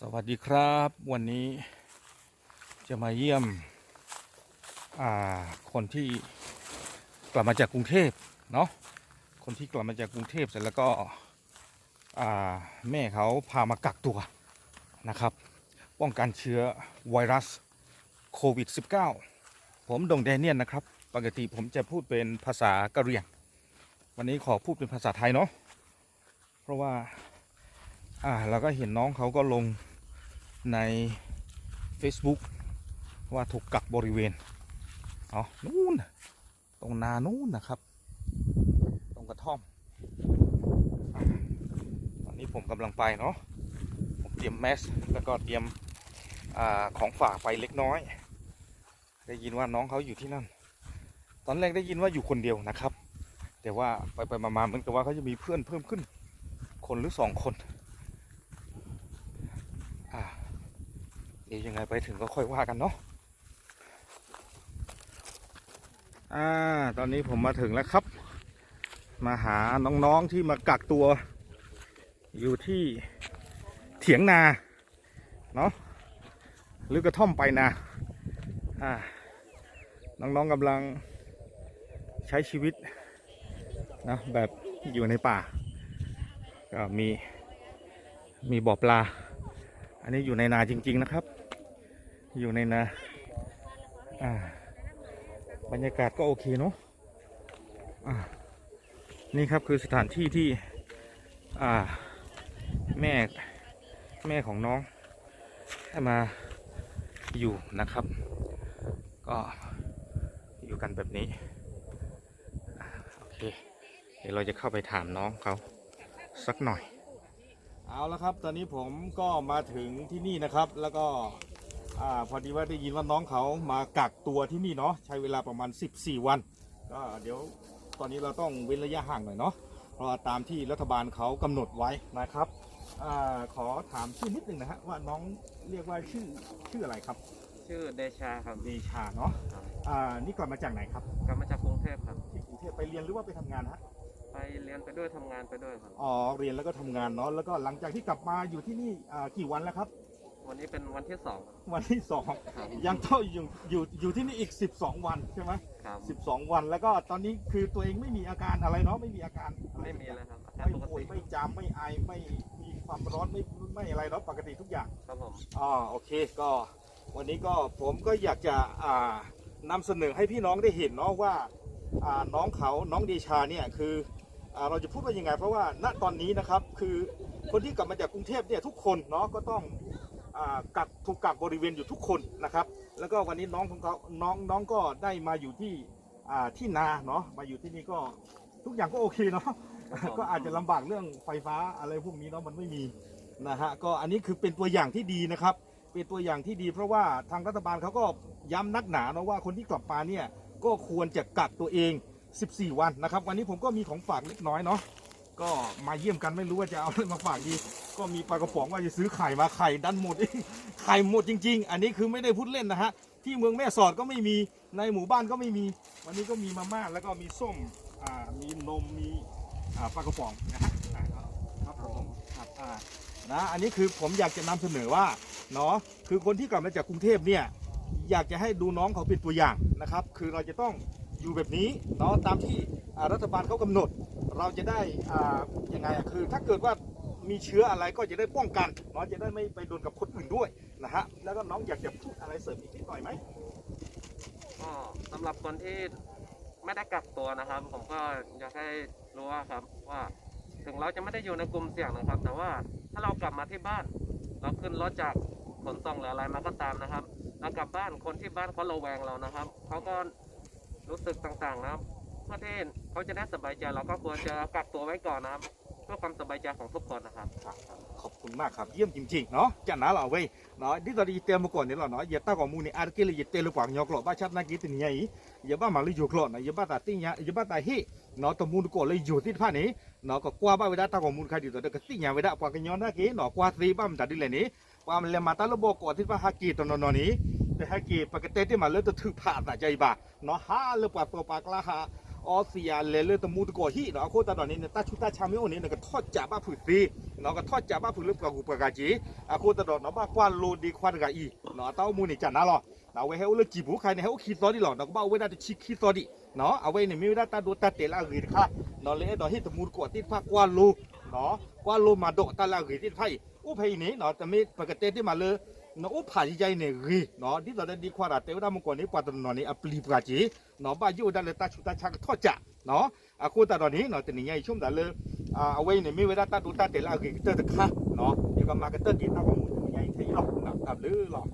สวัสดีครับวันนี้จะมาเยี่ยมคนที่กลับมาจากกรุงเทพเนาะคนที่กลับมาจากกรุงเทพเสร็จแล้วก็แม่เขาพามากักตัวนะครับป้องกันเชื้อไวรัสโควิด -19 ผมดงแดเนียนนะครับปกติผมจะพูดเป็นภาษากะเหรี่ยงวันนี้ขอพูดเป็นภาษาไทยเนาะเพราะว่าเราก็เห็นน้องเขาก็ลงใน Facebook ว่าถูกกักบริเวณนู่นตรงนานู่นนะครับตรงกระท่อมตอนนี้ผมกำลังไปเนาะผมเตรียมแมสแล้วก็เตรียมของฝากไปเล็กน้อยได้ยินว่าน้องเขาอยู่ที่นั่นตอนแรกได้ยินว่าอยู่คนเดียวนะครับแต่ว่าไปมาเหมือนกับว่าเขาจะมีเพื่อนเพิ่มขึ้นคนหรือ2 คนเดี๋ยวยังไงไปถึงก็ค่อยว่ากันเนาะตอนนี้ผมมาถึงแล้วครับมาหาน้องๆที่มากักตัวอยู่ที่เถียงนาเนาะหรือกระท่อมไปนาน้องๆกำลังใช้ชีวิตนะแบบอยู่ในป่าก็มีบ่อปลาอันนี้อยู่ในนาจริงๆนะครับอยู่ในนาบรรยากาศก็โอเคเนาะนี่ครับคือสถานที่ที่แม่ของน้องให้มาอยู่นะครับก็อยู่กันแบบนี้โอเคเดี๋ยวเราจะเข้าไปถามน้องเขาสักหน่อยเอาละครับตอนนี้ผมก็มาถึงที่นี่นะครับแล้วก็พอดีว่าได้ยินว่าน้องเขามากักตัวที่นี่เนาะใช้เวลาประมาณ14 วันก็เดี๋ยวตอนนี้เราต้องเว้นระยะห่างหน่อยเนาะเพราะตามที่รัฐบาลเขากำหนดไว้นะครับขอถามชื่อนิดนึงนะฮะว่าน้องเรียกว่าชื่ออะไรครับชื่อเดชาครับเดชาเนาะนี่กลับมาจากไหนครับกลับมาจากกรุงเทพครับที่กรุงเทพไปเรียนหรือว่าไปทำงานฮะไปเรียนไปด้วยทำงานไปด้วยครับเรียนแล้วก็ทำงานเนาะแล้วก็หลังจากที่กลับมาอยู่ที่นี่กี่วันแล้วครับวันนี้เป็นวันที่2วันที่2ยังต้องอยู่ที่นี่อีก12 วันใช่ไหมครับ12 วันแล้วก็ตอนนี้คือตัวเองไม่มีอาการอะไรเนาะไม่มีอาการไม่มีเลยครับไม่ป่วยไม่จามไม่ไอไม่มีความร้อนไม่อะไรเนาะปกติทุกอย่างครับผมโอเคก็วันนี้ก็ผมก็อยากจะนำเสนอให้พี่น้องได้เห็นเนาะว่าน้องเดชาเนี่ยคือเราจะพูดว่ายังไงเพราะว่าณตอนนี้นะครับคือคนที่กลับมาจากกรุงเทพเนี่ยทุกคนเนาะก็ต้องถูกกักบริเวณอยู่ทุกคนนะครับแล้วก็วันนี้น้องของเขาน้องก็ได้มาอยู่ที่นาเนาะมาอยู่ที่นี่ก็ทุกอย่างก็โอเคเนาะก็อาจจะลำบากเรื่องไฟฟ้าอะไรพวกนี้เนาะมันไม่มีนะฮะก็อันนี้คือเป็นตัวอย่างที่ดีนะครับเป็นตัวอย่างที่ดีเพราะว่าทางรัฐบาลเขาก็ย้ำนักหนาเนาะว่าคนที่กลับมาเนี่ยก็ควรจะกักตัวเอง14 วันนะครับวันนี้ผมก็มีของฝากเล็กน้อยเนาะก็มาเยี่ยมกันไม่รู้ว่าจะเอาอะไรมาฝากดีก็มีปลากระป๋องว่าจะซื้อไข่มาไข่ดันหมดไข่หมดจริงๆอันนี้คือไม่ได้พูดเล่นนะฮะที่เมืองแม่สอดก็ไม่มีในหมู่บ้านก็ไม่มีวันนี้ก็มีมาม่าแล้วก็มีส้มมีนมมีปลากระป๋องนะฮะครับผมครับนะอันนี้คือผมอยากจะนำเสนอว่าเนาะคือคนที่กลับมาจากกรุงเทพเนี่ยอยากจะให้ดูน้องเขาเป็นตัวอย่างนะครับคือเราจะต้องอยู่แบบนี้เนาะตามที่รัฐบาลเขากำหนดเราจะได้ยังไงคือถ้าเกิดว่ามีเชื้ออะไรก็จะได้ป้องกันเนาะจะได้ไม่ไปโดนกับคนอื่นด้วยนะฮะแล้วก็น้องอยากจะพูดอะไรเสริมอีกนิดหน่อยไหมก็สำหรับคนที่ไม่ได้กักตัวนะครับผมก็อยากให้รู้ว่าครับว่าถึงเราจะไม่ได้อยู่ในกลุ่มเสี่ยงนะครับแต่ว่าถ้าเรากลับมาที่บ้านเราขึ้นรถจากขนส่งหรืออะไรมาก็ตามนะครับเรากลับบ้านคนที่บ้านเขาระแวงเรานะครับเขาก็รู้สึกต่างๆนะครับเพื่อที่เขาจะได้สบายใจเราก็ควรจะกักตัวไว้ก่อนนะครับเพื่อความสบายใจของทุกคนนะครับขอบคุณมากครับเยี่ยมจริงๆเนาะจะหนาเราไว้เนาะที่ตอนนี้เตรียมมาก่อนเนี่ยเราเนาะอย่าตั้งข้อมูลในอาร์เกลอย่าเตลือกวางยอกหลอกบ้าชัดนักกิจนี่ไงอย่าบ้ามาเลยอยู่กลอดนะอย่าบ้าตาติ้งอย่าบ้าตาเฮเนาะตมูลก่อนเลยอยู่ที่ผ้านี้เนาะก็กว่าบ้าเวลาตั้งข้อมูลใครดีตัวเด็กติ้งอย่างเวลาปากกันย้อนนักเกเนาะกว่าตีบ้ามันตัดดิเลยนี่ว่ามันเลยมาตาลบอกก่อนที่ว่าฮักกี้ตอนนอนนี้แต่ฮักกี้ปกติที่มาเลือดจะถือผ่าตัดใจบ้าเนาะฮาเลือกปากตัวปากละฮะ ออสเซียเลตมูตกอฮีเนาะโคตรตอนนี้เนี่ยตาชุตาชามิโอนี่ก็ทอดจ่าบ้าผืดซีเนาะก็ทอดจ่าบ้าผืดลึกกับกูประกาศจีโคตรตอนเนาะบ้ากว่าโลดีควันกับอีเนาะเต้ามูนี่จันนะหรอเอาไว้ให้อุลจีบุใครเนี่ยให้อุคิดซอดีหรอเนาะก็บ้าไว้ได้ชิคิดซอดีเนาะเอาไว้เนี่ยมีได้ตาดูตาเตล่าหรือค่ะเนาะเลยเนาะที่ตมูตกอติดภาคกว่าโลเนาะกว่าโลมาโดตาล่าหรือติดไพ่อุเพนี้เนาะแต่ไม่ปกติที่มาเลยเนาะอุผ่าใจเนี่ยรีเนาะที่เราได้ดีกว่าแต่ว่ามันก่อนนี้กว่าตอนนี้อัปลีประกาศจีเนาะบ้าอยู่ได้เลยตาชุตาชักทอดจ่าเนาะaku tak tahu ni, nak tanya yang cuma dah le, awal ni mewah tak tahu tak telah kita dekat, no, juga mak kita kita kamu tanya yang saya lah, nak tak le lah.